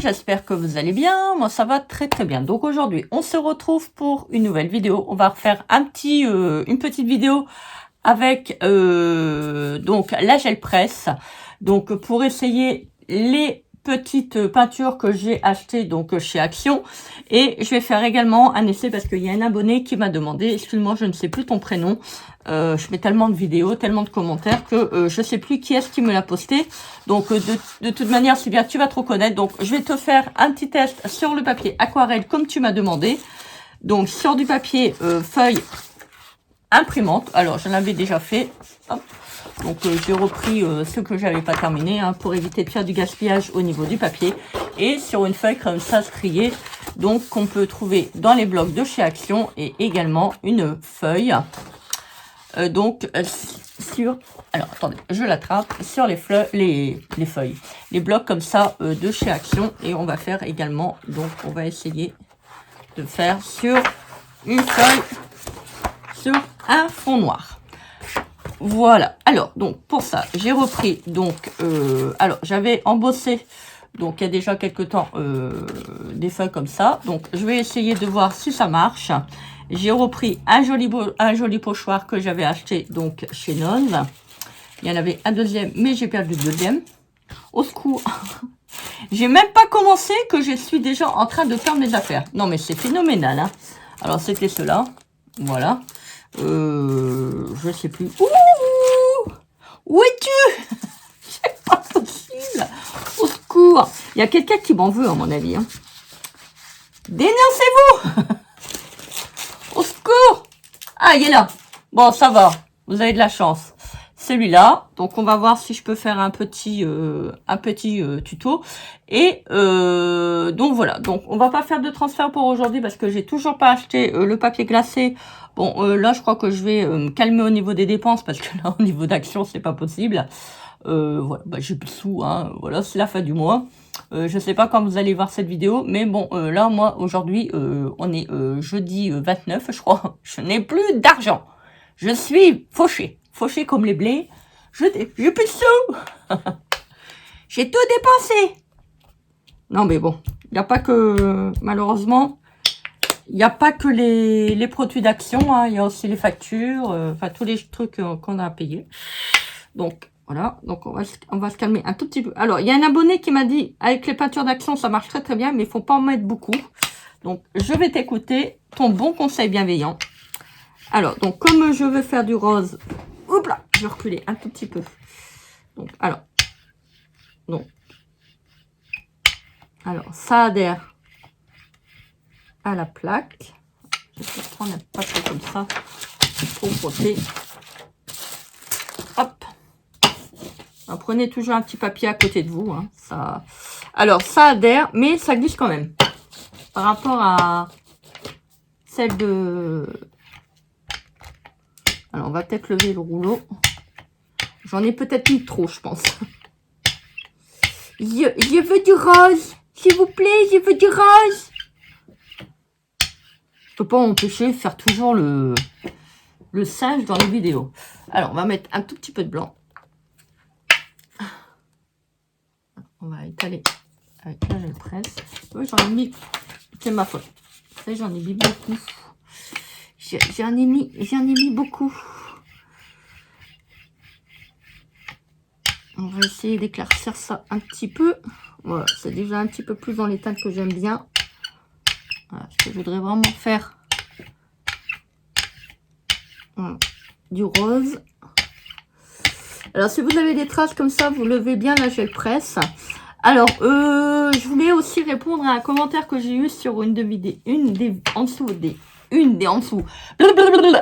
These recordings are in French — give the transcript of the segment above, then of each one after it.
j'espère que vous allez bien. Moi, ça va très très bien. Donc aujourd'hui, on se retrouve pour une nouvelle vidéo. On va refaire une petite vidéo avec donc la gel presse. Donc pour essayer les petites peintures que j'ai achetées donc chez Action. Et je vais faire également un essai parce qu'il y a un abonné qui m'a demandé, excuse-moi, je ne sais plus ton prénom. Je fais tellement de vidéos, tellement de commentaires que je sais plus qui est-ce qui me l'a posté. Donc de toute manière, c'est bien, tu vas te reconnaître. Donc je vais te faire un petit test sur le papier aquarelle comme tu m'as demandé. Donc sur du papier feuille imprimante. Alors je l'avais déjà fait. Hop. Donc j'ai repris ce que j'avais pas terminé pour éviter de faire du gaspillage au niveau du papier. Et sur une feuille comme ça striée, donc qu'on peut trouver dans les blocs de chez Action, et également une feuille. Sur, alors attendez, je l'attrape sur les feuilles, les blocs comme ça de chez Action. Et on va faire également, donc on va essayer de faire sur une feuille, sur un fond noir. Voilà, alors donc pour ça j'ai repris donc alors j'avais embossé donc il y a déjà quelques temps des feuilles comme ça. Donc je vais essayer de voir si ça marche. J'ai repris un joli pochoir que j'avais acheté donc chez None. Il y en avait un deuxième mais j'ai perdu le deuxième. Au secours. J'ai même pas commencé que je suis déjà en train de faire mes affaires. Non mais c'est phénoménal hein. Alors c'était cela, voilà. Je sais plus. Ouh, où es-tu? C'est pas possible. Au secours. Il y a quelqu'un qui m'en veut à mon avis. Hein. Dénoncez-vous. Au secours. Ah, il est là. Bon, ça va. Vous avez de la chance. Celui-là. Donc, on va voir si je peux faire un petit tuto. Et donc, voilà. Donc, on va pas faire de transfert pour aujourd'hui parce que j'ai toujours pas acheté le papier glacé. Bon, là, je crois que je vais me calmer au niveau des dépenses parce que là, au niveau d'Action, c'est pas possible. Voilà, bah, j'ai plus de sous, hein. Voilà, c'est la fin du mois. Je sais pas quand vous allez voir cette vidéo, mais bon, là, moi, aujourd'hui, on est jeudi 29, je crois. Je n'ai plus d'argent. Je suis fauchée. Fauchée comme les blés. J'ai plus de sous. J'ai tout dépensé. Non, mais bon, il n'y a pas que, malheureusement, il n'y a pas que les produits d'Action, hein, il y a aussi les factures, enfin tous les trucs qu'on a à payer. Donc voilà, donc on va se calmer un tout petit peu. Alors, il y a un abonné qui m'a dit, avec les peintures d'Action, ça marche très très bien, mais il faut pas en mettre beaucoup. Donc, je vais t'écouter, ton bon conseil bienveillant. Alors, donc comme je veux faire du rose, hop là, je vais reculer un tout petit peu. Donc, alors, ça adhère à la plaque. Je vais prendre un papier comme ça pour frotter. Hop. Alors, prenez toujours un petit papier à côté de vous. Hein, ça... Alors, ça adhère, mais ça glisse quand même. Par rapport à celle de... Alors, on va peut-être lever le rouleau. J'en ai peut-être mis trop, je pense. Je veux du rose. S'il vous plaît, je veux du rose. Je peux pas m'empêcher de faire toujours le singe dans les vidéos. Alors, on va mettre un tout petit peu de blanc. On va étaler avec la gel presse. Oui, j'en ai mis. C'est ma faute. J'en ai mis beaucoup. J'en ai mis beaucoup. On va essayer d'éclaircir ça un petit peu. Voilà, c'est déjà un petit peu plus dans les teintes que j'aime bien. Voilà, je voudrais vraiment faire voilà, du rose. Alors, si vous avez des traces comme ça, vous levez bien la gel presse. Alors, je voulais aussi répondre à un commentaire que j'ai eu sur une des en dessous.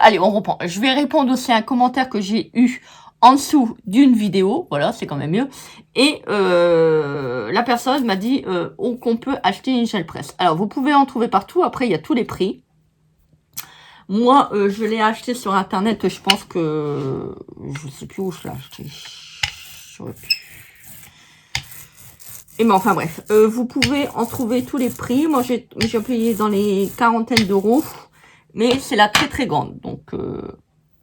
Allez, on reprend. Je vais répondre aussi à un commentaire que j'ai eu en dessous d'une vidéo. Voilà, c'est quand même mieux. Et la personne m'a dit qu'on peut acheter une gel presse. Alors, vous pouvez en trouver partout. Après, il y a tous les prix. Moi, je l'ai acheté sur Internet. Je pense que... Je sais plus où je l'ai acheté. Et mais enfin bref, vous pouvez en trouver tous les prix. Moi, j'ai payé dans les quarantaines d'euros. Mais c'est la très très grande. Donc,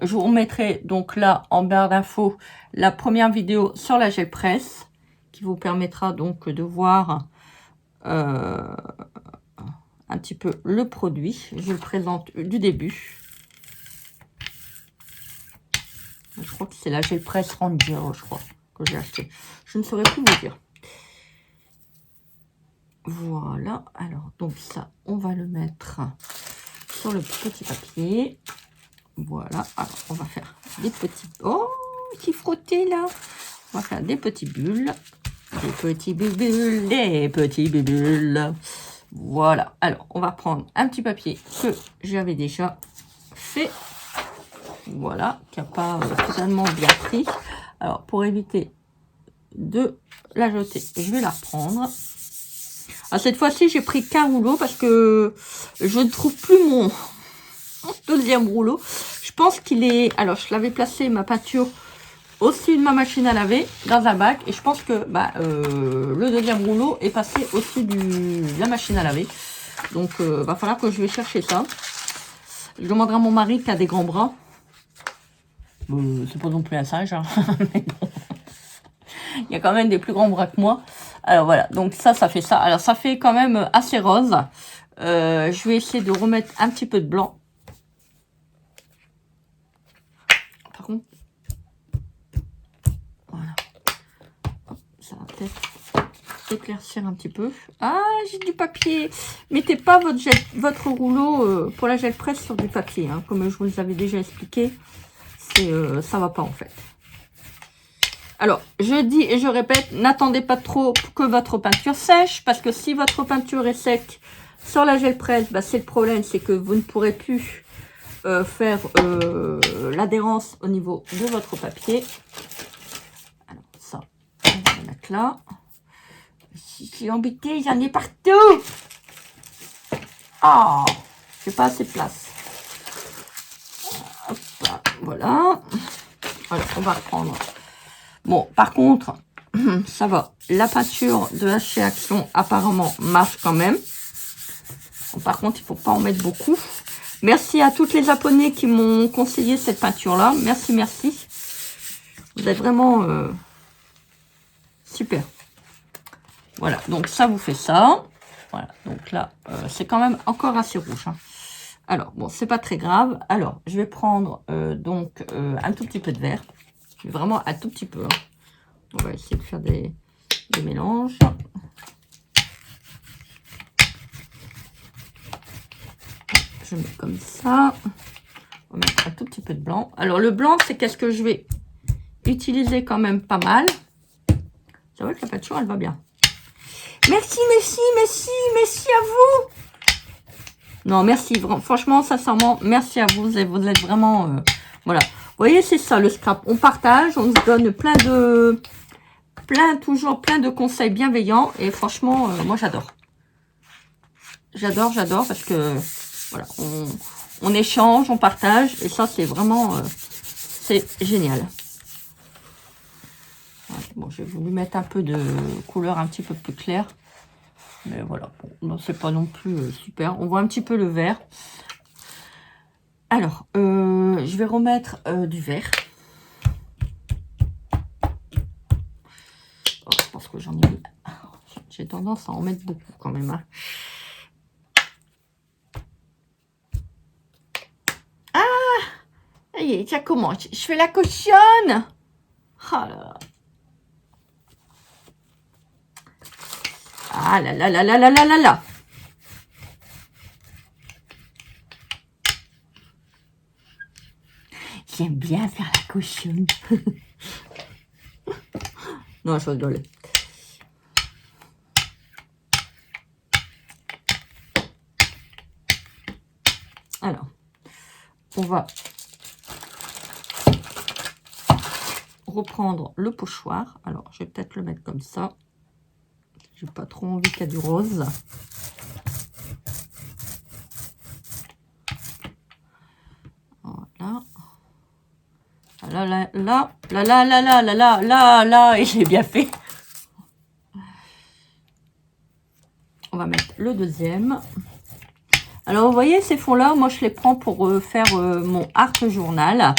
je vous remettrai donc là en barre d'infos la première vidéo sur la gel presse. Qui vous permettra donc de voir un petit peu le produit. Je le présente du début. Je crois que c'est la Gel Press Ranger, je crois, que j'ai acheté. Je ne saurais plus vous dire. Voilà. Alors, donc ça, on va le mettre sur le petit papier. Voilà. Alors, on va faire des petits... Oh, qui frotté là. On va faire des petits bulles. Des petits bulles, des petits bulles. Voilà. Alors, on va prendre un petit papier que j'avais déjà fait. Voilà, qui n'a pas totalement bien pris. Alors, pour éviter de la jeter, je vais la reprendre. Alors, cette fois-ci, j'ai pris qu'un rouleau parce que je ne trouve plus mon deuxième rouleau. Je pense qu'il est... Alors, je l'avais placé, ma peinture, au-dessus de ma machine à laver, dans un bac. Et je pense que le deuxième rouleau est passé au-dessus de la machine à laver. Donc, va falloir que je vais chercher ça. Je demanderai à mon mari qui a des grands bras. C'est pas non plus un singe, hein. Mais bon. Il y a quand même des plus grands bras que moi. Alors voilà, donc ça fait ça. Alors ça fait quand même assez rose. Je vais essayer de remettre un petit peu de blanc. Par contre, voilà. Hop, ça va peut-être éclaircir un petit peu. Ah, j'ai du papier. Mettez pas votre rouleau pour la gel presse sur du papier, hein, comme je vous avais déjà expliqué. Ça va pas en fait. Alors, je dis et je répète, n'attendez pas trop que votre peinture sèche, parce que si votre peinture est sec sur la gel presse, c'est le problème, c'est que vous ne pourrez plus faire l'adhérence au niveau de votre papier. Alors ça, on va le mettre là. Si je suis embêtée, j'en ai partout. Ah, j'ai pas assez de place. Hop, voilà. Alors, on va reprendre. Bon, par contre, ça va. La peinture de H&C Action, apparemment, marche quand même. Bon, par contre, il ne faut pas en mettre beaucoup. Merci à toutes les abonnés qui m'ont conseillé cette peinture-là. Merci, merci. Vous êtes vraiment super. Voilà, donc ça vous fait ça. Voilà, donc là, c'est quand même encore assez rouge, hein. Alors, bon, c'est pas très grave. Alors, je vais prendre donc un tout petit peu de vert. Vraiment un tout petit peu, hein. On va essayer de faire des mélanges. Je mets comme ça. On va mettre un tout petit peu de blanc. Alors, le blanc, c'est qu'est-ce que je vais utiliser quand même pas mal. C'est vrai que la peinture, elle va bien. Merci, merci, merci, merci à vous. Non, merci, franchement, sincèrement, merci à vous. Vous êtes vraiment... voilà. Vous voyez, c'est ça, le scrap. On partage, on se donne toujours plein de conseils bienveillants. Et franchement, moi, j'adore. J'adore parce que, voilà, on échange, on partage. Et ça, c'est vraiment... c'est génial. Bon, j'ai voulu mettre un peu de couleur un petit peu plus claire. Mais voilà, bon, c'est pas non plus super. On voit un petit peu le vert. Alors, je vais remettre du vert. Oh, je pense que j'en ai mis. J'ai tendance à en mettre beaucoup quand même, hein. Ah, ça y est, ça commence. Je fais la cochonne. Oh là là. Ah là là là là là là là là. J'aime bien faire la cochonne. Non, je rigole. Alors, on va reprendre le pochoir. Alors, je vais peut-être le mettre comme ça. J'ai pas trop envie qu'il y ait du rose. Voilà. Là, là, là, là, là, là, là, là, là, là, là, et j'ai bien fait. On va mettre le deuxième. Alors, vous voyez, ces fonds-là, moi, je les prends pour faire mon art journal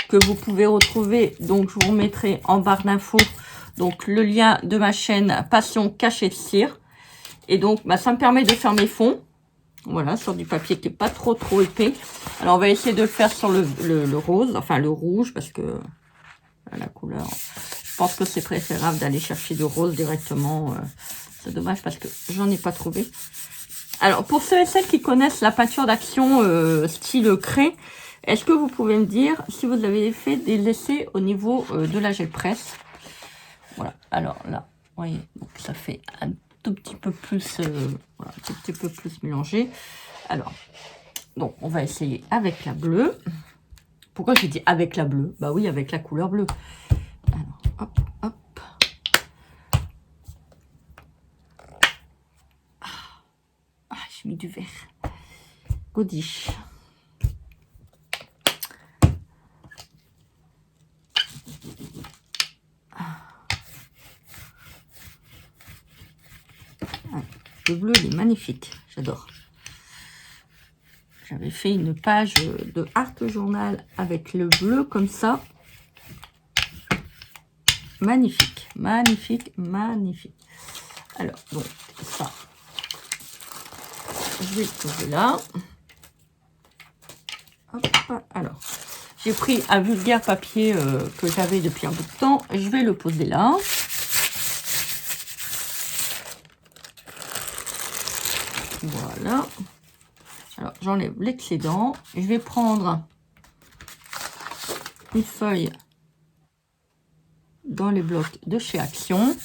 que vous pouvez retrouver. Donc, je vous remettrai en barre d'infos donc le lien de ma chaîne Passion Cachée de Cire. Et donc, bah, ça me permet de faire mes fonds. Voilà, sur du papier qui n'est pas trop épais. Alors, on va essayer de le faire sur le rose, enfin le rouge, parce que la couleur, je pense que c'est préférable d'aller chercher du rose directement. C'est dommage parce que j'en ai pas trouvé. Alors, pour ceux et celles qui connaissent la peinture d'action style craie, est-ce que vous pouvez me dire si vous avez fait des essais au niveau de la gel presse? Voilà, alors là, vous voyez, donc ça fait un tout petit peu plus, voilà, un tout petit peu plus mélangé. Alors, donc on va essayer avec la bleue. Pourquoi j'ai dit avec la bleue? Bah oui, avec la couleur bleue. Alors, hop, hop. Ah, j'ai mis du vert. Godiche. Le bleu, il est magnifique. J'adore. J'avais fait une page de Art Journal avec le bleu comme ça. Magnifique, magnifique, magnifique. Alors, donc, ça, je vais le poser là. Hop, alors, j'ai pris un vulgaire papier que j'avais depuis un bout de temps. Je vais le poser là. Voilà. Alors, j'enlève l'excédent. Je vais prendre une feuille dans les blocs de chez Action.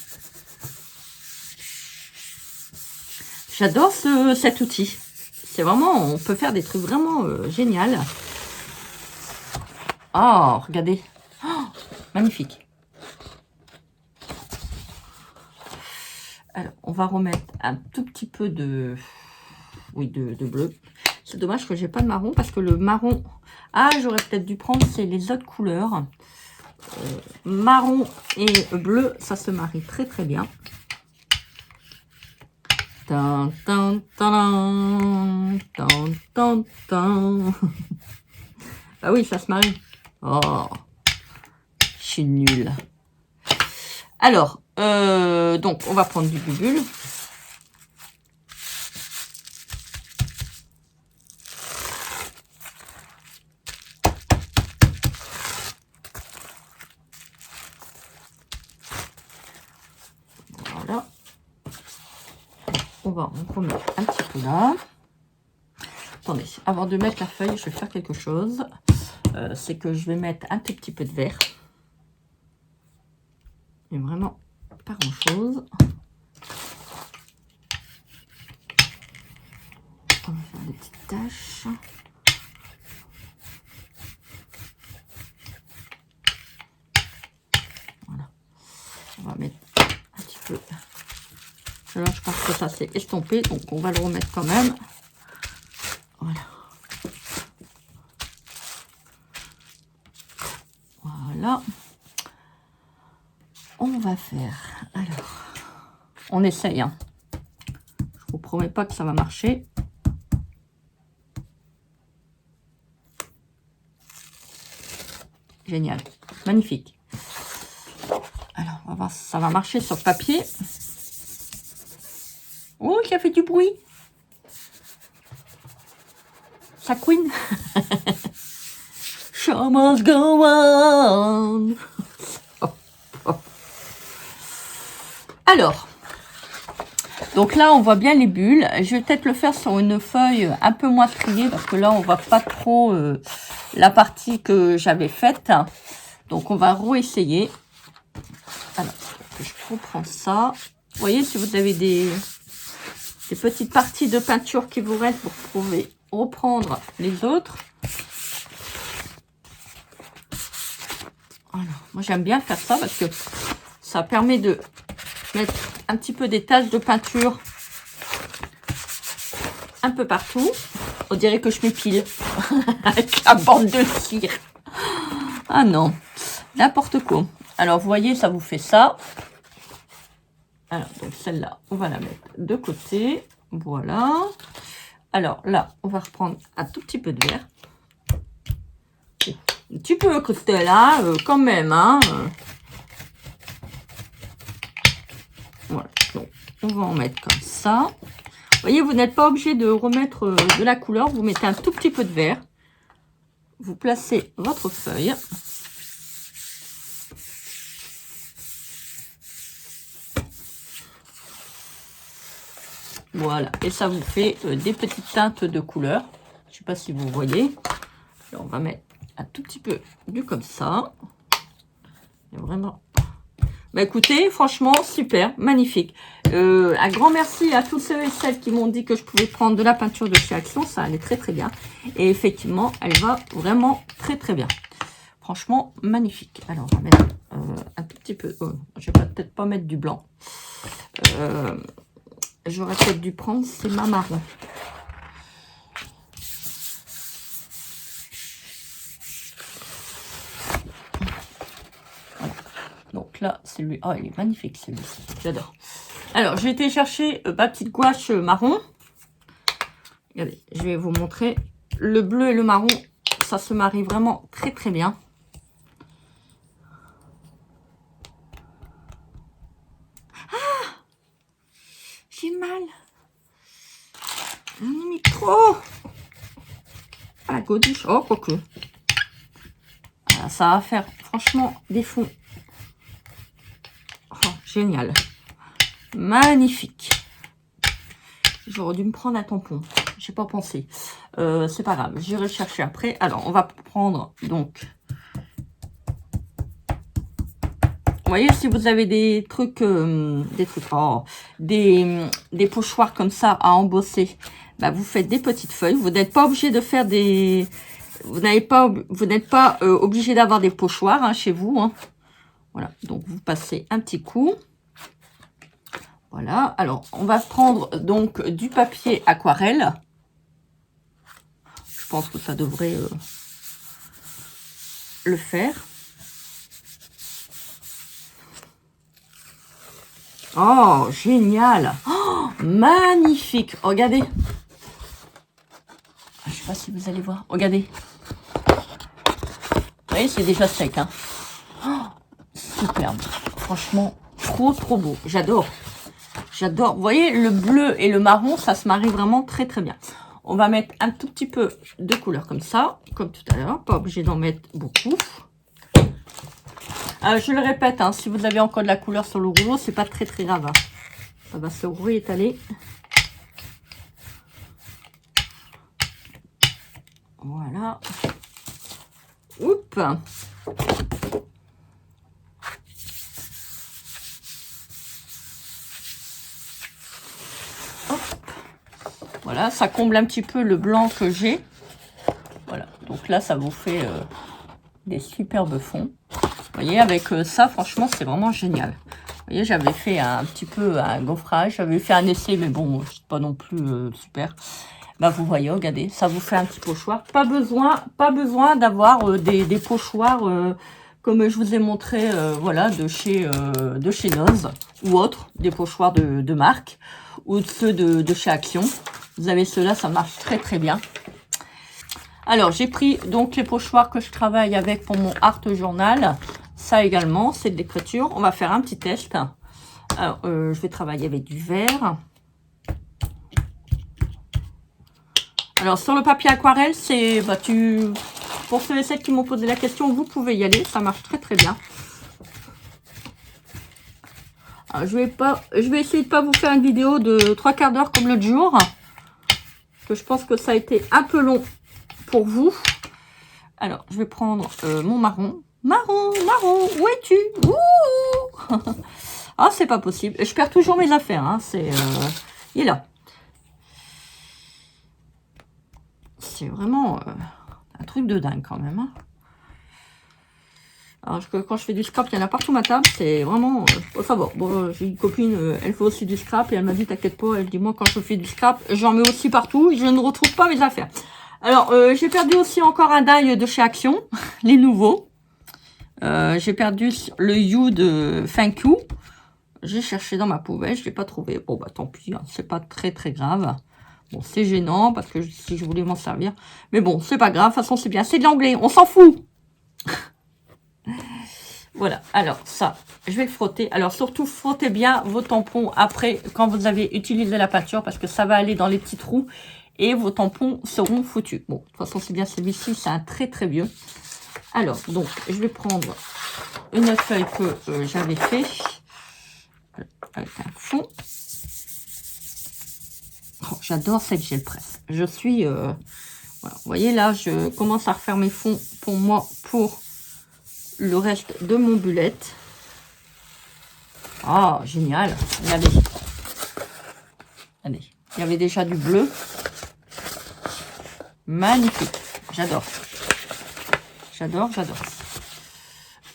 J'adore cet outil. C'est vraiment, on peut faire des trucs vraiment géniaux. Oh, regardez. Oh, magnifique. Alors, on va remettre un tout petit peu de... Oui, de bleu. C'est dommage que j'ai pas de marron parce que le marron... Ah, j'aurais peut-être dû prendre, c'est les autres couleurs. Marron et bleu, ça se marie très très bien. Tan, tan, tan, tan, tan, tan. Ah oui, ça se marie. Oh, je suis nulle. Alors, donc, on va prendre du bubule. Voilà. On va en remettre un petit peu là. Attendez, avant de mettre la feuille, je vais faire quelque chose. C'est que je vais mettre un tout petit peu de vert. Mais vraiment pas grand chose. On va faire des petites taches. Voilà. On va mettre un petit peu. Là, je pense que ça s'est estompé, donc on va le remettre quand même. Voilà. Voilà. On va faire. Alors, on essaye. Hein. Je vous promets pas que ça va marcher. Génial. Magnifique. Alors, on va voir si ça va marcher sur le papier. Oh, ça fait du bruit. Ça couine. Show must go on. Oh, oh. Alors, donc là, on voit bien les bulles. Je vais peut-être le faire sur une feuille un peu moins striée parce que là, on voit pas trop la partie que j'avais faite. Donc, on va réessayer. Alors, je reprends ça. Vous voyez, si vous avez des petites parties de peinture qui vous restent, vous pouvez reprendre les autres. Voilà. Moi, j'aime bien faire ça parce que ça permet de mettre un petit peu des taches de peinture un peu partout. On dirait que je m'épile avec la bande de cire. Ah non, n'importe quoi. Alors, vous voyez, ça vous fait ça. Alors, donc celle-là, on va la mettre de côté. Voilà. Alors là, on va reprendre un tout petit peu de vert. Un petit peu, Christelle, hein, quand même. Hein. Voilà. Donc, on va en mettre comme ça. Vous voyez, vous n'êtes pas obligé de remettre de la couleur. Vous mettez un tout petit peu de vert. Vous placez votre feuille. Voilà, et ça vous fait des petites teintes de couleur. Je ne sais pas si vous voyez. Alors, on va mettre un tout petit peu du comme ça. Et vraiment. Bah écoutez, franchement, super, magnifique. Un grand merci à tous ceux et celles qui m'ont dit que je pouvais prendre de la peinture de chez Action. Ça allait très très bien. Et effectivement, elle va vraiment très très bien. Franchement, magnifique. Alors, on va mettre un tout petit peu. Oh, je vais peut-être pas mettre du blanc. J'aurais peut-être dû prendre, c'est ma marron. Voilà. Donc là, c'est lui. Oh, il est magnifique celui-ci. J'adore. Alors, j'ai été chercher ma petite gouache marron. Regardez, je vais vous montrer. Le bleu et le marron, ça se marie vraiment très très bien. Ah! J'ai mal. J'en ai mis trop. Ah, la godiche. Oh, quoique. Voilà, ça va faire franchement des fonds. Oh, génial. Magnifique. J'aurais dû me prendre un tampon. J'ai pas pensé. C'est pas grave. J'irai chercher après. Alors, on va prendre donc. Vous voyez, si vous avez des trucs, des pochoirs comme ça à embosser, bah, vous faites des petites feuilles. Vous n'êtes pas obligé de faire des, vous n'êtes pas obligé d'avoir des pochoirs hein, chez vous. Hein. Voilà. Donc vous passez un petit coup. Voilà. Alors on va prendre donc du papier aquarelle. Je pense que ça devrait le faire. Oh, génial! Oh, magnifique! Regardez. Je sais pas si vous allez voir. Regardez. Vous voyez, c'est déjà sec. Hein. Oh, superbe. Franchement, trop, trop beau. J'adore. J'adore. Vous voyez, le bleu et le marron, ça se marie vraiment très, très bien. On va mettre un tout petit peu de couleur comme ça, comme tout à l'heure. Pas obligé d'en mettre beaucoup. Je le répète, hein, si vous avez encore de la couleur sur le rouleau, c'est pas très très grave. Hein. Ça va se réétaler. Voilà. Oups. Hop. Voilà, ça comble un petit peu le blanc que j'ai. Voilà, donc là, ça vous fait des superbes fonds. Vous voyez, avec ça, franchement, c'est vraiment génial. Vous voyez, j'avais fait un petit peu un gaufrage. J'avais fait un essai, mais bon, c'est pas non plus super. Bah, vous voyez, regardez, ça vous fait un petit pochoir. Pas besoin d'avoir des pochoirs comme je vous ai montré, voilà, de chez Noz ou autre, des pochoirs de marque ou ceux de chez Action. Vous avez ceux-là, ça marche très très bien. Alors, j'ai pris donc les pochoirs que je travaille avec pour mon art journal. Ça également, c'est de l'écriture. On va faire un petit test. Alors, je vais travailler avec du vert. Alors, sur le papier aquarelle, c'est... Bah, pour ceux et celles qui m'ont posé la question, vous pouvez y aller. Ça marche très, très bien. Alors, je vais essayer de pas vous faire une vidéo de 3/4 d'heure comme l'autre jour. Parce que je pense que ça a été un peu long pour vous. Alors, je vais prendre mon marron. Marron, où es-tu? Ouh. Ah, c'est pas possible. Je perds toujours mes affaires. Hein. Il est là. C'est vraiment un truc de dingue quand même. Hein. Alors, quand je fais du scrap, il y en a partout ma table. C'est vraiment... ça va. Bon, j'ai une copine, elle fait aussi du scrap. Et elle m'a dit, t'inquiète pas. Elle dit, moi, quand je fais du scrap, j'en mets aussi partout. Je ne retrouve pas mes affaires. Alors, j'ai perdu aussi encore un die de chez Action. Les nouveaux. J'ai perdu le You de Thank You. J'ai cherché dans ma poubelle. Je ne l'ai pas trouvé. Bon, bah, tant pis. Hein, c'est pas très, très grave. Bon, c'est gênant parce que si je voulais m'en servir. Mais bon, c'est pas grave. De toute façon, c'est bien. C'est de l'anglais. On s'en fout. Voilà, alors ça, je vais le frotter. Alors surtout, frottez bien vos tampons après, quand vous avez utilisé la peinture, parce que ça va aller dans les petits trous et vos tampons seront foutus. Bon, de toute façon, c'est bien celui-ci, c'est un très très vieux. Alors, donc, je vais prendre une feuille que j'avais fait avec un fond. Oh, j'adore cette gel presse. Je suis... voilà, vous voyez, là, je commence à refaire mes fonds pour moi, pour le reste de mon bullet. Ah, génial. Regardez. Regardez. Il y avait déjà du bleu. Magnifique. J'adore. J'adore, j'adore.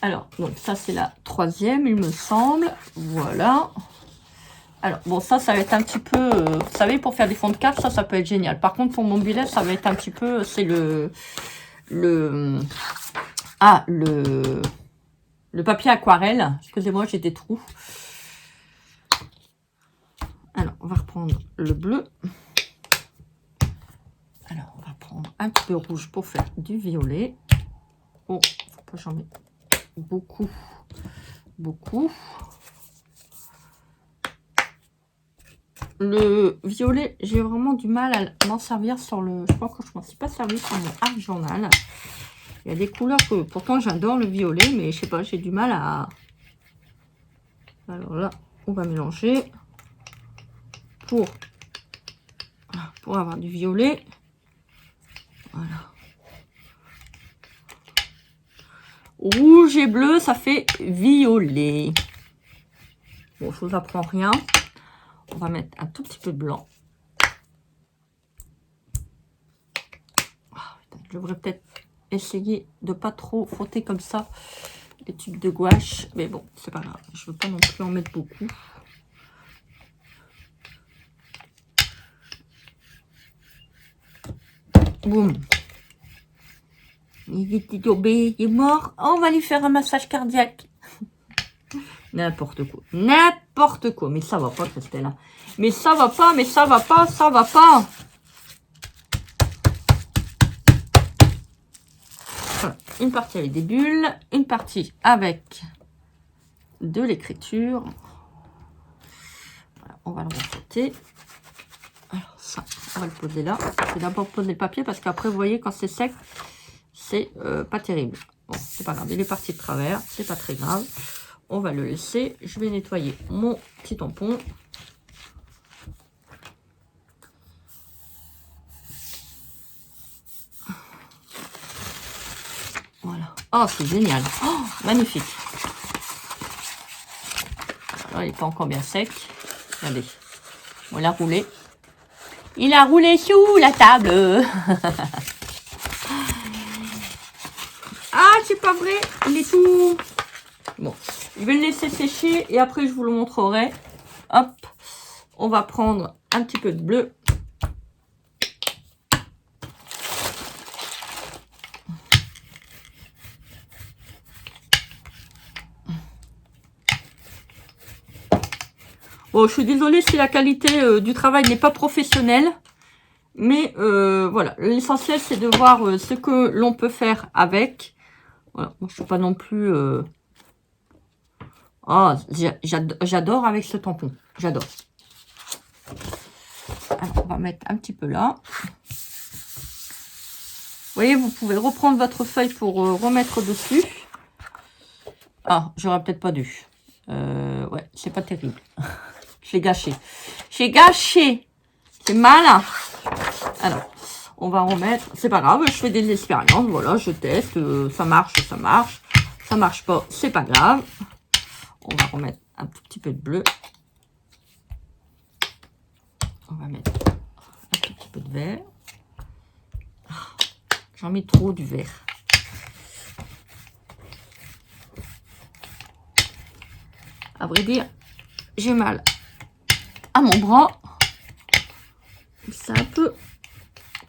Alors, donc ça, c'est la troisième, il me semble. Voilà. Alors, bon, ça va être un petit peu... vous savez, pour faire des fonds de carte, ça peut être génial. Par contre, pour mon bullet, ça va être un petit peu... C'est le papier aquarelle. Excusez-moi, j'ai des trous. Alors, on va reprendre le bleu. Alors, on va prendre un petit peu rouge pour faire du violet. Oh, faut pas que j'en mette beaucoup. Beaucoup. Le violet, j'ai vraiment du mal à m'en servir sur le... Je crois que je m'en suis pas servi sur mon art journal. Il y a des couleurs que... Pourtant, j'adore le violet, mais je sais pas, j'ai du mal à... Alors là, on va mélanger pour avoir du violet. Voilà. Rouge et bleu, ça fait violet. Bon, je vous apprends rien. On va mettre un tout petit peu de blanc. Je devrais peut-être essayer de pas trop frotter comme ça les tubes de gouache. Mais bon, c'est pas grave. Je veux pas non plus en mettre beaucoup. Boum. Il était tombé, il est mort. Oh, on va lui faire un massage cardiaque. N'importe quoi. N'importe quoi. Mais ça va pas, Christelle. Mais ça va pas, mais ça va pas, ça va pas. Voilà. Une partie avec des bulles, une partie avec de l'écriture. Voilà, on va le refrotter. Alors ça, on va le poser là. Je vais d'abord poser le papier parce qu'après, vous voyez, quand c'est sec, c'est pas terrible. Bon, c'est pas grave, il est parti de travers, c'est pas très grave. On va le laisser. Je vais nettoyer mon petit tampon. Voilà. Oh, c'est génial. Oh, magnifique. Alors, il n'est pas encore bien sec. Regardez. On l'a roulé. Il a roulé sous la table. Ah, c'est pas vrai. Il est tout... Bon. Je vais le laisser sécher et après, je vous le montrerai. Hop. On va prendre un petit peu de bleu. Bon, je suis désolée si la qualité du travail n'est pas professionnelle. Mais voilà, l'essentiel, c'est de voir ce que l'on peut faire avec. Voilà, moi, je suis pas non plus... Oh, j'adore avec ce tampon. J'adore. Alors, on va mettre un petit peu là. Vous voyez, vous pouvez reprendre votre feuille pour remettre dessus. Ah, j'aurais peut-être pas dû. Ouais, c'est pas terrible. J'ai gâché. J'ai gâché. C'est malin. Alors, on va remettre. C'est pas grave, je fais des expériences. Voilà, je teste. Ça marche, ça marche. Ça marche pas, c'est pas grave. On va remettre un tout petit peu de bleu. On va mettre un tout petit peu de vert. J'en mets trop du vert. À vrai dire, j'ai mal à mon bras. C'est un peu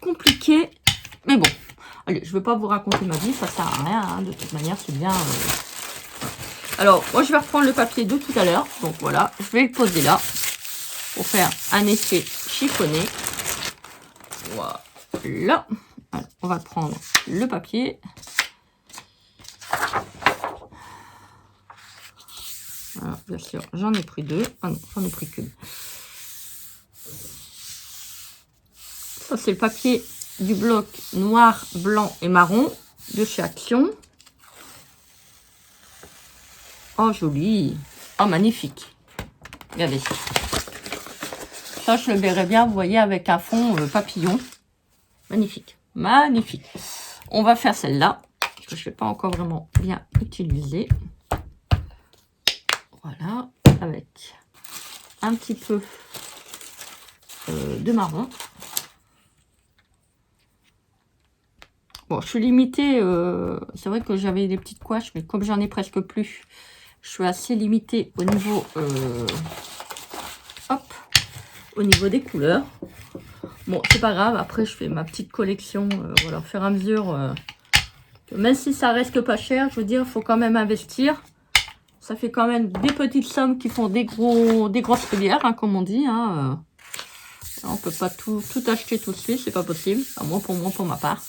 compliqué. Mais bon, allez, je ne vais pas vous raconter ma vie. Ça sert à rien. Hein, de toute manière, c'est bien... Alors, moi, je vais reprendre le papier de tout à l'heure. Donc, voilà, je vais le poser là pour faire un effet chiffonné. Voilà. Alors, on va prendre le papier. vous assure, j'en ai pris 2. Ah non, j'en ai pris qu'une. Ça, c'est le papier du bloc noir, blanc et marron de chez Action. Oh, joli. Oh, magnifique. Regardez. Ça, je le verrai bien, vous voyez, avec un fond papillon. Magnifique. Magnifique. On va faire celle-là, que je ne vais pas encore vraiment bien utiliser. Voilà. Avec un petit peu de marron. Bon, je suis limitée. C'est vrai que j'avais des petites couaches, mais comme j'en ai presque plus, je suis assez limitée au niveau... hop, au niveau des couleurs. Bon, c'est pas grave. Après, je fais ma petite collection. Voilà, au fur et à mesure. Même si ça reste pas cher, je veux dire, il faut quand même investir. Ça fait quand même des petites sommes qui font des grosses rivières, hein, comme on dit. Hein. On peut pas tout acheter tout de suite, c'est pas possible. À moins pour ma part.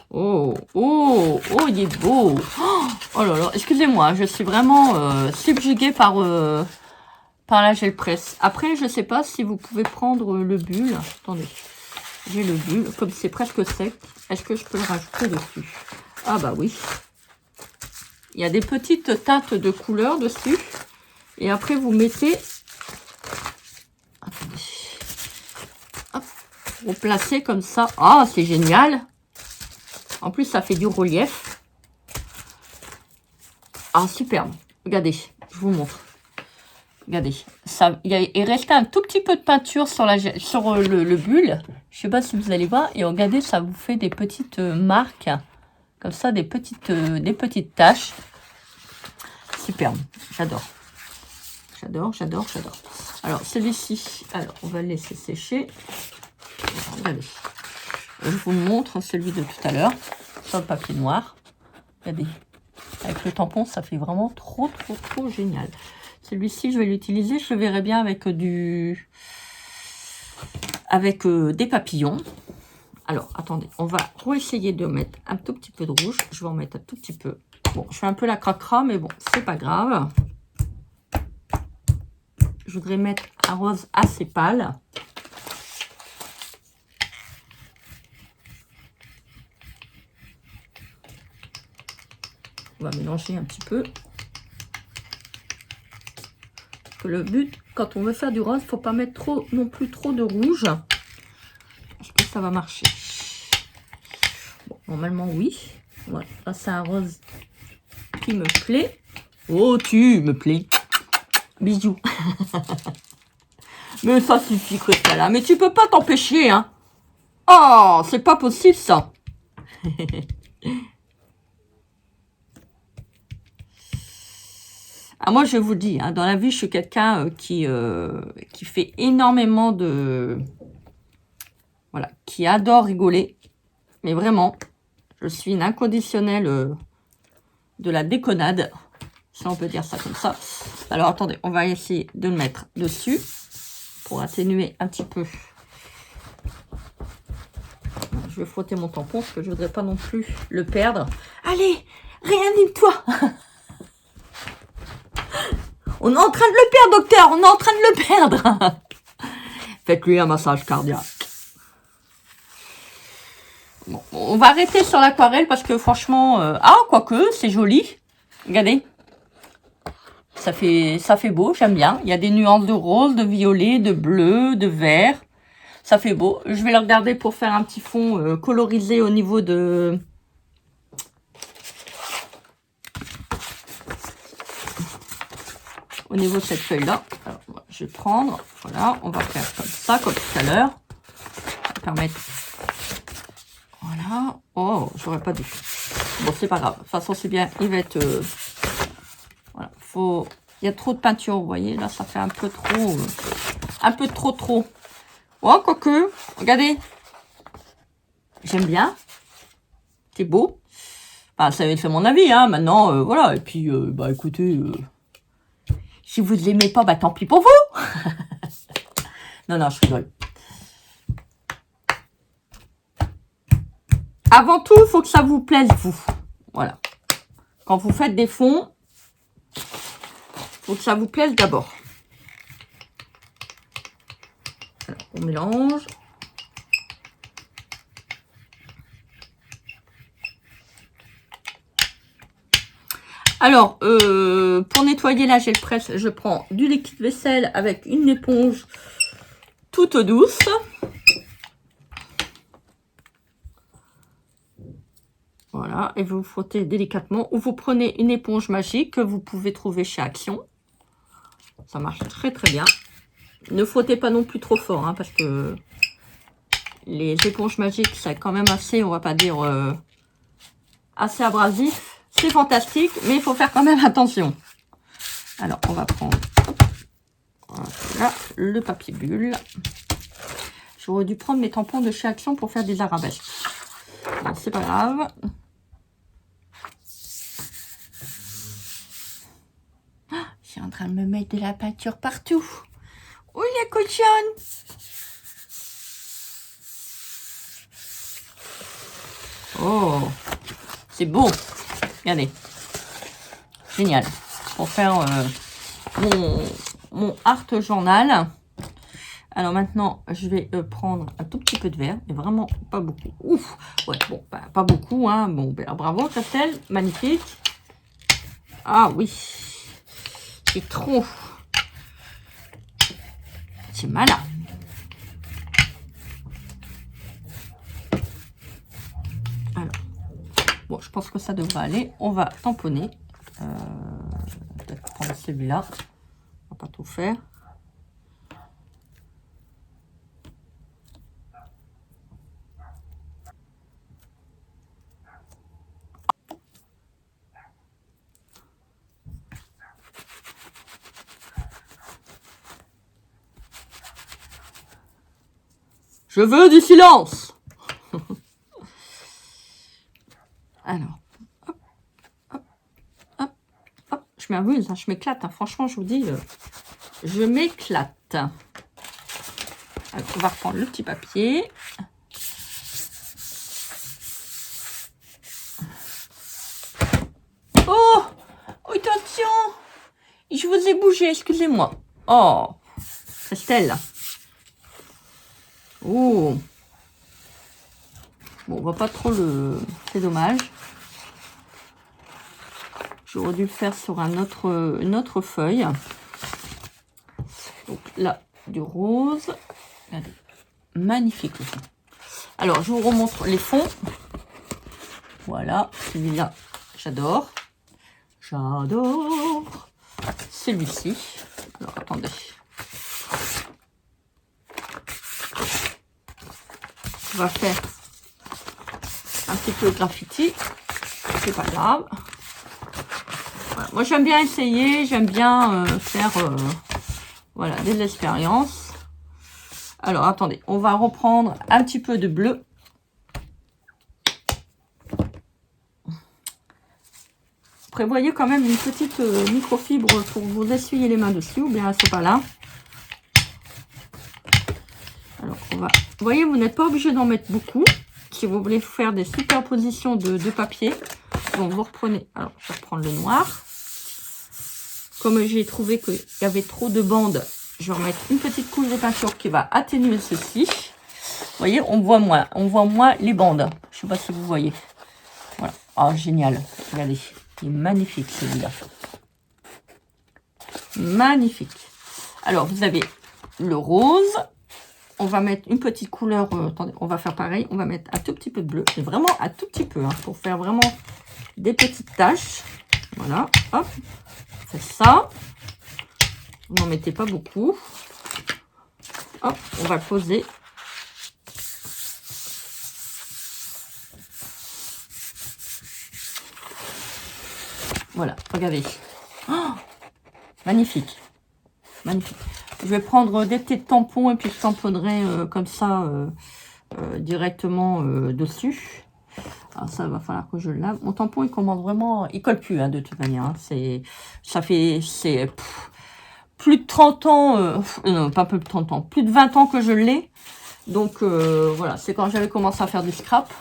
Oh, oh, oh, il est beau. Oh là là, excusez-moi, je suis vraiment subjuguée par la gel presse. Après, je sais pas si vous pouvez prendre le bulle. Attendez, j'ai le bulle, comme c'est presque sec. Est-ce que je peux le rajouter dessus? Ah bah oui. Il y a des petites teintes de couleurs dessus. Et après, vous mettez... Attendez. Hop, vous placez comme ça. Ah, c'est génial. En plus, ça fait du relief. Ah, superbe. Regardez, je vous montre. Regardez, ça, il restait un tout petit peu de peinture sur le bulle. Je sais pas si vous allez voir. Et regardez, ça vous fait des petites marques. Comme ça, des petites taches. Superbe. J'adore. J'adore, j'adore, j'adore. Alors, celui-ci, alors, on va le laisser sécher. Regardez. Je vous montre celui de tout à l'heure. Sur le papier noir. Regardez. Avec le tampon, ça fait vraiment trop génial. Celui-ci, je vais l'utiliser. Je le verrai bien avec des papillons. Alors, attendez. On va essayer de mettre un tout petit peu de rouge. Je vais en mettre un tout petit peu. Bon, je fais un peu la cracra, mais bon, c'est pas grave. Je voudrais mettre un rose assez pâle. On va mélanger un petit peu. Que le but, quand on veut faire du rose, il ne faut pas mettre non plus trop de rouge. Est-ce que ça va marcher? Bon, normalement, oui. Voilà, là, c'est un rose qui me plaît. Oh, tu me plais. Bisous. Mais ça suffit, Christella. Mais tu peux pas t'empêcher, hein. Oh, c'est pas possible, ça. Ah, moi, je vous dis, hein, dans la vie, je suis quelqu'un qui fait énormément de... Voilà, qui adore rigoler. Mais vraiment, je suis une inconditionnelle de la déconnade, si on peut dire ça comme ça. Alors, attendez, on va essayer de le mettre dessus pour atténuer un petit peu. Je vais frotter mon tampon parce que je ne voudrais pas non plus le perdre. Allez, réanime-toi. On est en train de le perdre, docteur. On est en train de le perdre. Faites-lui un massage cardiaque. Bon, on va arrêter sur l'aquarelle parce que franchement... ah, quoique, c'est joli. Regardez. Ça fait beau, j'aime bien. Il y a des nuances de rose, de violet, de bleu, de vert. Ça fait beau. Je vais le regarder pour faire un petit fond colorisé au niveau de... Au niveau de cette feuille-là. Alors, je vais prendre. Voilà, on va faire comme ça, comme tout à l'heure. Ça va permettre... Voilà. Oh, j'aurais pas dû. Bon, c'est pas grave. De toute façon, c'est bien. Il va être... voilà. Il y a trop de peinture, vous voyez. Là, ça fait un peu trop... un peu trop. Oh, quoique. Regardez. J'aime bien. C'est beau. Enfin, c'est mon avis, hein. Maintenant, voilà. Et puis, bah, écoutez... si vous ne l'aimez pas, bah, tant pis pour vous. Non, je rigole. Avant tout, il faut que ça vous plaise, vous. Voilà. Quand vous faites des fonds, faut que ça vous plaise d'abord. On mélange. Alors, pour nettoyer la gel presse, je prends du liquide vaisselle avec une éponge toute douce. Voilà, et vous frottez délicatement. Ou vous prenez une éponge magique que vous pouvez trouver chez Action. Ça marche très très bien. Ne frottez pas non plus trop fort, hein, parce que les éponges magiques, c'est quand même assez, on va pas dire, assez abrasif. C'est fantastique, mais il faut faire quand même attention. Alors, on va prendre voilà, le papier bulle. J'aurais dû prendre mes tampons de chez Action pour faire des arabesques. Bon, c'est pas grave. Oh, je suis en train de me mettre de la peinture partout. Oui, la cochonne. Oh, c'est beau. Regardez. Génial. Pour faire mon art journal. Alors maintenant, je vais prendre un tout petit peu de verre, mais vraiment pas beaucoup. Ouf. Ouais, bon, bah, pas beaucoup, hein. Bon, ben, bravo, Castel. Magnifique. Ah oui. C'est trop. C'est malin. Alors, bon, je pense que ça devrait aller. On va tamponner. Peut-être prendre celui-là. On va pas tout faire. Je veux du silence. Alors, hop, hop, hop, hop. Je m'amuse, hein, je m'éclate. Hein. Franchement, je vous dis, je m'éclate. Alors, on va reprendre le petit papier. Oh, attention. Je vous ai bougé, excusez-moi. Oh, Christelle. Oh. Bon, on va pas trop le... C'est dommage. J'aurais dû le faire sur une autre feuille. Donc là, du rose. Regardez. Magnifique aussi. Alors, je vous remontre les fonds. Voilà, celui-là, j'adore. J'adore. Celui-ci. Alors, attendez. On va faire un petit peu de graffiti. C'est pas grave. Voilà. Moi, j'aime bien essayer. J'aime bien faire voilà, des expériences. Alors, attendez. On va reprendre un petit peu de bleu. Prévoyez quand même une petite microfibre pour vous essuyer les mains dessus. Ou bien, c'est pas là. Alors, on va... Vous voyez, vous n'êtes pas obligé d'en mettre beaucoup. Si vous voulez faire des superpositions de papier. Donc, vous reprenez... Alors, je vais reprendre le noir. Comme j'ai trouvé qu'il y avait trop de bandes, je vais remettre une petite couche de peinture qui va atténuer ceci. Vous voyez, on voit moins les bandes. Je ne sais pas si vous voyez. Voilà. Ah, génial. Regardez. Il est magnifique, celui-là. Magnifique. Alors, vous avez le rose. On va mettre une petite couleur. Attendez, on va faire pareil. On va mettre un tout petit peu de bleu. Mais vraiment un tout petit peu. Hein, pour faire vraiment des petites taches. Voilà. Hop. Faites ça. Vous n'en mettez pas beaucoup. Hop. On va le poser. Voilà. Regardez. Oh, magnifique. Magnifique. Je vais prendre des petits tampons et puis je tamponnerai comme ça directement dessus. Alors ça va falloir que je le lave. Mon tampon il commence vraiment, il colle plus hein, de toute manière. Hein. C'est plus de 30 ans, non pas plus de 30 ans, plus de 20 ans que je l'ai. Donc voilà, c'est quand j'avais commencé à faire du scrap.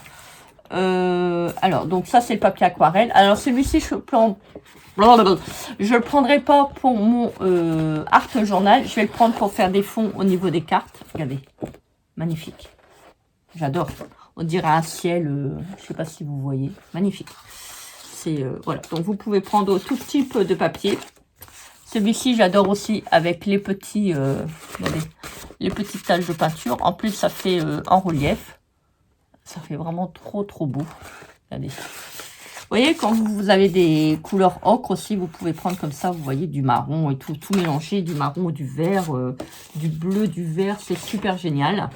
Alors, donc ça, c'est le papier aquarelle. Alors, celui-ci, je le prendrai pas pour mon art journal. Je vais le prendre pour faire des fonds au niveau des cartes. Regardez, magnifique. J'adore. On dirait un ciel, je sais pas si vous voyez. Magnifique. C'est voilà. Donc, vous pouvez prendre tout type de papier. Celui-ci, j'adore aussi avec les petits, regardez, les petites taches de peinture. En plus, ça fait en relief. Ça fait vraiment trop, trop beau. Regardez. Vous voyez, quand vous avez des couleurs ocre aussi, vous pouvez prendre comme ça, vous voyez, du marron et tout mélanger, du marron, du vert, du bleu, du vert. C'est super génial.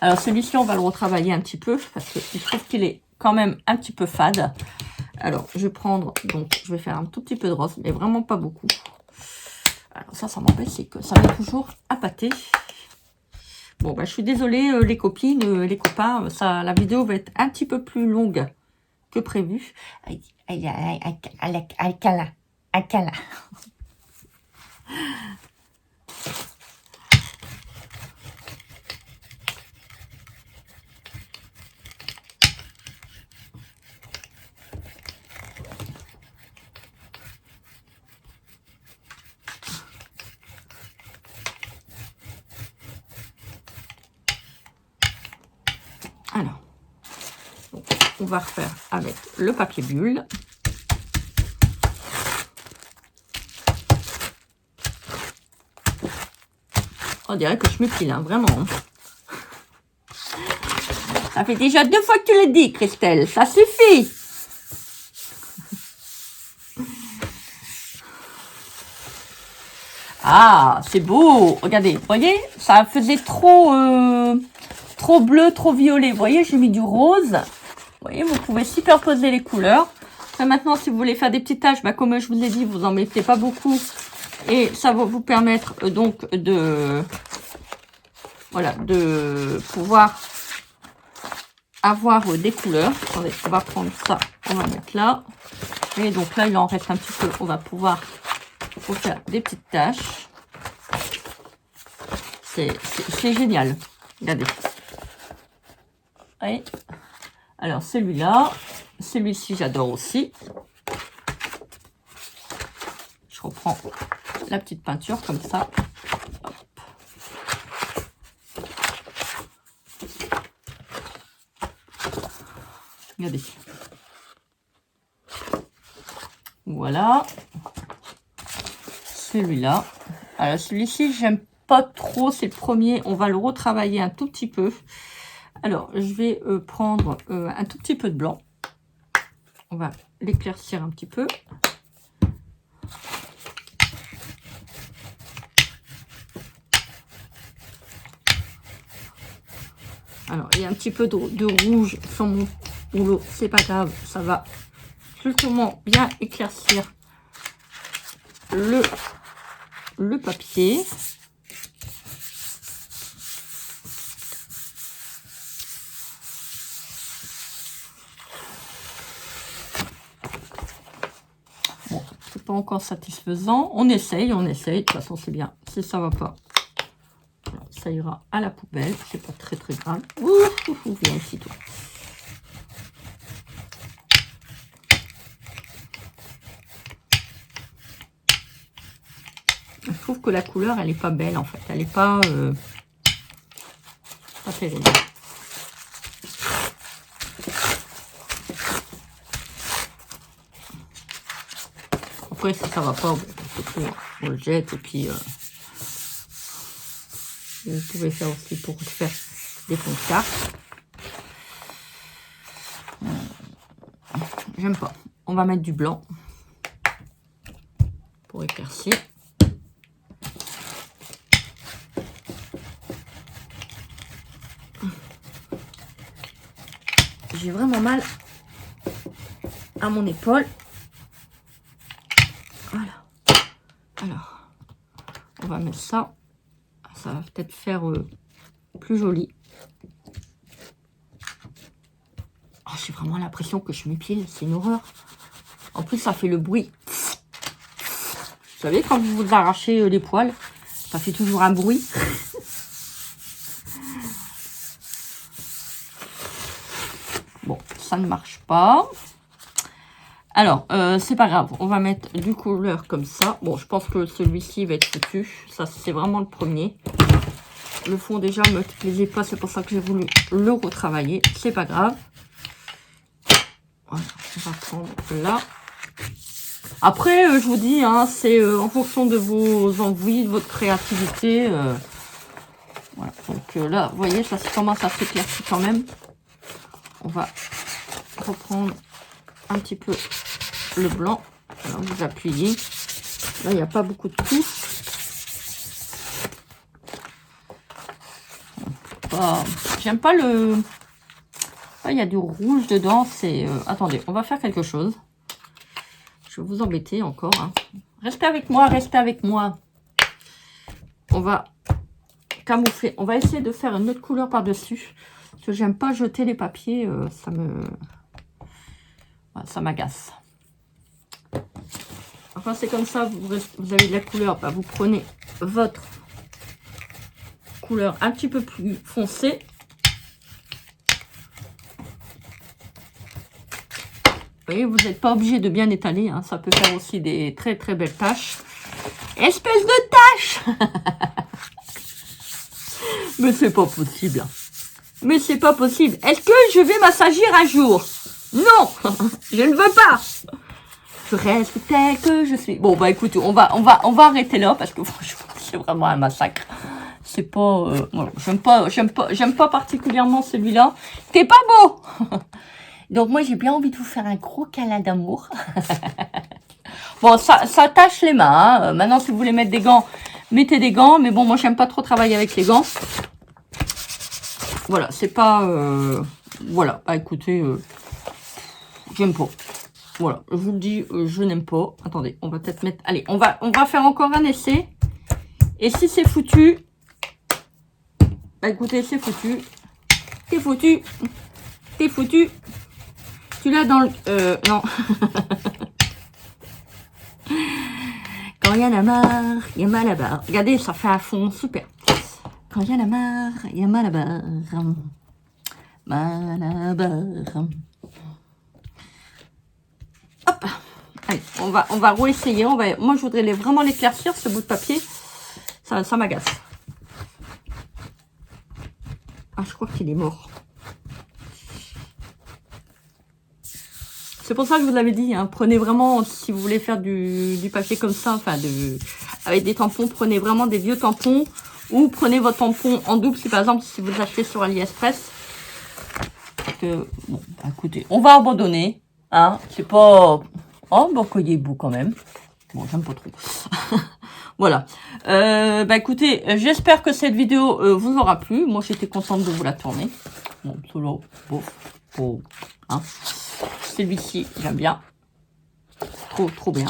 Alors, celui-ci, on va le retravailler un petit peu parce que je trouve qu'il est quand même un petit peu fade. Alors, je vais prendre, donc, je vais faire un tout petit peu de rose, mais vraiment pas beaucoup. Alors, ça m'embête, c'est que ça met toujours à pâter. Bon, bah, je suis désolée, les copines, les copains, la vidéo va être un petit peu plus longue que prévu. Alors, donc, on va refaire avec le papier bulle. On dirait que je m'épile, hein, vraiment. Ça fait déjà 2 fois que tu l'as dit, Christelle. Ça suffit. Ah, c'est beau. Regardez, vous voyez, ça faisait trop bleu, trop violet. Vous voyez, j'ai mis du rose. Vous voyez, vous pouvez superposer les couleurs. Après, maintenant, si vous voulez faire des petites taches, bah, comme je vous ai dit, vous en mettez pas beaucoup. Et ça va vous permettre donc de pouvoir avoir des couleurs. Attendez, on va prendre ça, on va mettre là. Et donc là, il en reste un petit peu. On va pouvoir faire des petites taches. C'est génial. Regardez. Ouais. Alors, celui-là. Celui-ci, j'adore aussi. Je reprends la petite peinture comme ça. Hop. Regardez. Voilà. Celui-là. Alors, celui-ci, j'aime pas trop. C'est le premier. On va le retravailler un tout petit peu. Alors, je vais prendre un tout petit peu de blanc. On va l'éclaircir un petit peu. Alors, il y a un petit peu de rouge sur mon rouleau. C'est pas grave, ça va justement bien éclaircir le papier. Bon, c'est pas encore satisfaisant. On essaye. De toute façon, c'est bien. Si ça va pas, ça ira à la poubelle. C'est pas très très grave. Ouh, viens ici, toi. Je trouve que la couleur, elle est pas belle en fait. Elle est pas terrible. Après, si ça va pas, on le jette et puis vous pouvez faire aussi pour faire des fonds de cartes. J'aime pas. On va mettre du blanc pour éclaircir. J'ai vraiment mal à mon épaule. Voilà. Alors, on va mettre ça. Ça va peut-être faire plus joli. Oh, j'ai vraiment l'impression que je m'épile. C'est une horreur. En plus, ça fait le bruit. Vous savez, quand vous vous arrachez les poils, ça fait toujours un bruit. ça ne marche pas. Alors, c'est pas grave. On va mettre du couleur comme ça. Bon, je pense que celui-ci va être foutu. Ça, c'est vraiment le premier. Le fond, déjà, me plaisait pas. C'est pour ça que j'ai voulu le retravailler. C'est pas grave. Voilà, on va prendre là. Après, je vous dis, hein, c'est en fonction de vos envies, de votre créativité. Voilà. Donc là, vous voyez, ça commence à s'éclaircir quand même. On va reprendre un petit peu le blanc. Alors, vous appuyez. Là, il n'y a pas beaucoup de couches. J'aime pas le... Ah, il y a du rouge dedans. C'est... Attendez, on va faire quelque chose. Je vais vous embêter encore. Hein. Restez avec moi, restez avec moi. On va camoufler. On va essayer de faire une autre couleur par-dessus. Parce que j'aime pas jeter les papiers. Ça m'agace. Enfin, c'est comme ça. Vous avez de la couleur. Bah, vous prenez votre couleur un petit peu plus foncée. Vous voyez, vous n'êtes pas obligé de bien étaler. Hein. Ça peut faire aussi des très très belles taches. Espèce de tache. Mais c'est pas possible. Mais c'est pas possible. Est-ce que je vais m'assagir un jour? Non. Je ne veux pas. Je reste tel que je suis. Bon, bah écoutez, on va arrêter là parce que franchement, c'est vraiment un massacre. C'est pas... voilà, j'aime pas particulièrement celui-là. T'es pas beau. Donc moi, j'ai bien envie de vous faire un gros câlin d'amour. Bon, ça tâche les mains. Hein. Maintenant, si vous voulez mettre des gants, mettez des gants. Mais bon, moi, j'aime pas trop travailler avec les gants. Voilà, c'est pas... voilà, bah écoutez, j'aime pas. Voilà, je vous le dis, je n'aime pas. Attendez, on va peut-être mettre... Allez, on va faire encore un essai. Et si c'est foutu... Bah écoutez, c'est foutu. C'est foutu. C'est foutu. Tu l'as dans le... non. Quand il y en a marre, il y a mal à barre. Regardez, ça fait un fond super. Quand il y en a marre, il y a mal à barre. Mal à barre. Hop. Allez, on va réessayer. Moi, je voudrais vraiment l'éclaircir, ce bout de papier. Ça m'agace. Ah, je crois qu'il est mort. C'est pour ça que je vous l'avais dit, hein, prenez vraiment, si vous voulez faire du papier comme ça, enfin, avec des tampons, prenez vraiment des vieux tampons, ou prenez votre tampon en double, si par exemple, si vous achetez sur AliExpress. Bon, bah, écoutez, on va abandonner, hein, c'est pas... Oh, bon, qu'il est beau quand même. Bon, j'aime pas trop. Voilà. Bah, écoutez, j'espère que cette vidéo vous aura plu. Moi, j'étais contente de vous la tourner. Bon, solo, beau, hein. Celui-ci, j'aime bien. Trop bien.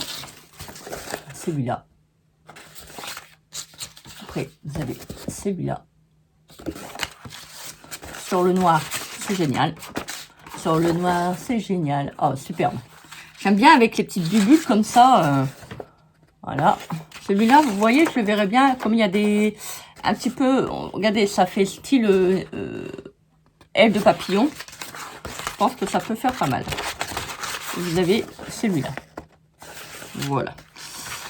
Celui-là. Après, vous avez celui-là. Sur le noir, c'est génial. Sur le noir, c'est génial. Oh, superbe. J'aime bien avec les petites bulles comme ça. Voilà. Celui-là, vous voyez, je le verrai bien. Comme il y a des... Un petit peu... Regardez, ça fait style aile de papillon. Je pense que ça peut faire pas mal. Vous avez celui-là. Voilà.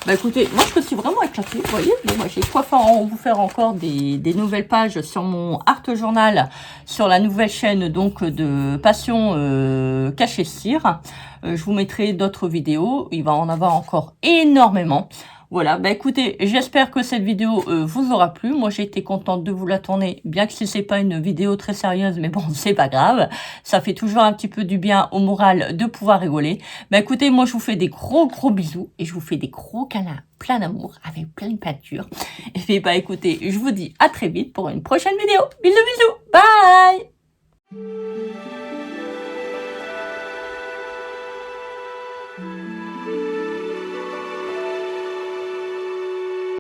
Bah écoutez, moi je me suis vraiment éclatée, vous voyez. Bon, moi j'ai quoi vous faire encore des nouvelles pages sur mon art journal, sur la nouvelle chaîne donc de Passion Cachée Cire. Je vous mettrai d'autres vidéos, il va en avoir encore énormément. Voilà, bah écoutez, j'espère que cette vidéo vous aura plu. Moi, j'ai été contente de vous la tourner, bien que si c'est pas une vidéo très sérieuse, mais bon, c'est pas grave. Ça fait toujours un petit peu du bien au moral de pouvoir rigoler. Bah écoutez, moi, je vous fais des gros bisous et je vous fais des gros câlins plein d'amour avec plein de peinture. Et puis, bah écoutez, je vous dis à très vite pour une prochaine vidéo. Bisous, bisous, bye!